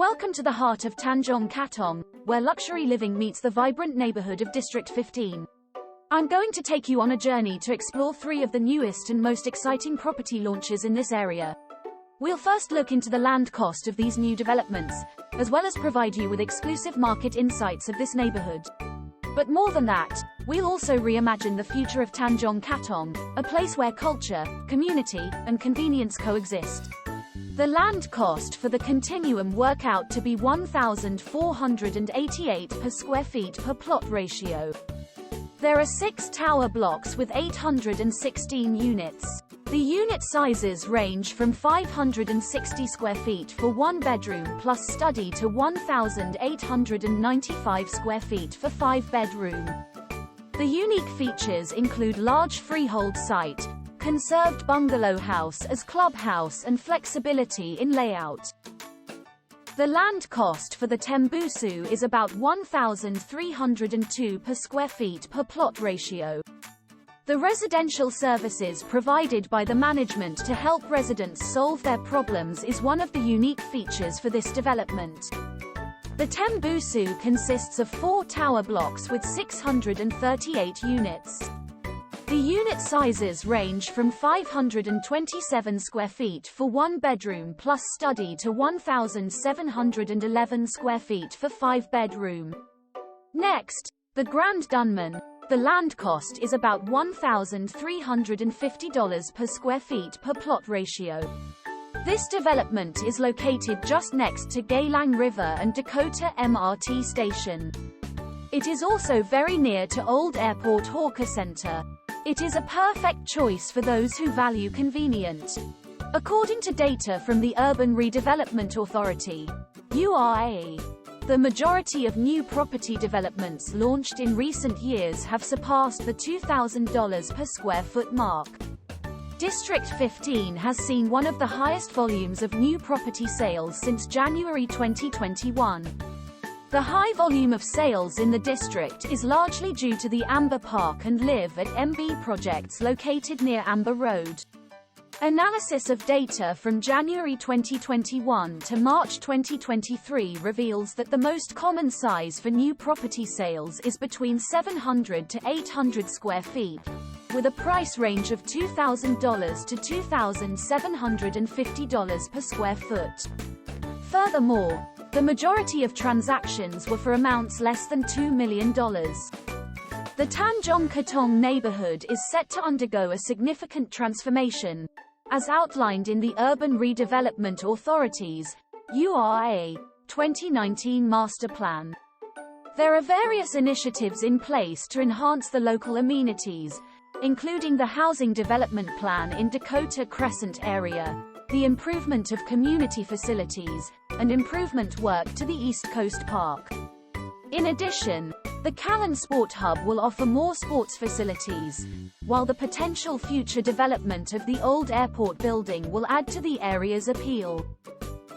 Welcome to the heart of Tanjong Katong, where luxury living meets the vibrant neighborhood of District 15. I'm going to take you on a journey to explore three of the newest and most exciting property launches in this area. We'll first look into the land cost of these new developments, as well as provide you with exclusive market insights of this neighborhood. But more than that, we'll also reimagine the future of Tanjong Katong, a place where culture, community, and convenience coexist. The land cost for the Continuum work out to be $1,488 per square feet per plot ratio. There are 6 tower blocks with 816 units. The unit sizes range from 560 square feet for 1 bedroom plus study to 1,895 square feet for 5 bedroom. The unique features include large freehold site, conserved bungalow house as clubhouse and flexibility in layout. The land cost for the Tembusu is about $1,302 per square feet per plot ratio. The residential services provided by the management to help residents solve their problems is one of the unique features for this development. The Tembusu consists of 4 tower blocks with 638 units. The unit sizes range from 527 square feet for 1 bedroom plus study to 1,711 square feet for 5 bedroom. Next, the Grand Dunman. The land cost is about $1,350 per square feet per plot ratio. This development is located just next to Geylang River and Dakota MRT station. It is also very near to Old Airport Hawker Center. It is a perfect choice for those who value convenience. According to data from the Urban Redevelopment Authority, URA, the majority of new property developments launched in recent years have surpassed the $2,000 per square foot mark. District 15 has seen one of the highest volumes of new property sales since January 2021. The high volume of sales in the district is largely due to the Amber Park and Live at MB projects located near Amber Road. Analysis of data from January 2021 to March 2023 reveals that the most common size for new property sales is between 700 to 800 square feet, with a price range of $2,000 to $2,750 per square foot. Furthermore, the majority of transactions were for amounts less than $2 million. The Tanjong Katong neighborhood is set to undergo a significant transformation, as outlined in the Urban Redevelopment Authority's URA 2019 Master Plan. There are various initiatives in place to enhance the local amenities, including the Housing Development Plan in Dakota Crescent area, the improvement of community facilities, and improvement work to the East Coast Park. In addition, the Callan Sport Hub will offer more sports facilities, while the potential future development of the old airport building will add to the area's appeal.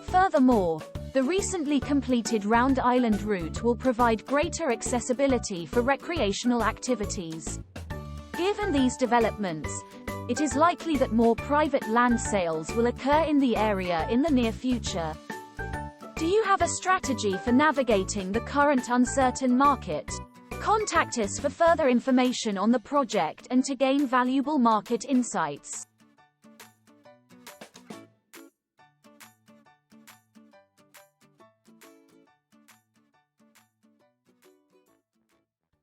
Furthermore, the recently completed Round Island route will provide greater accessibility for recreational activities. Given these developments, it is likely that more private land sales will occur in the area in the near future. Do you have a strategy for navigating the current uncertain market? Contact us for further information on the project and to gain valuable market insights.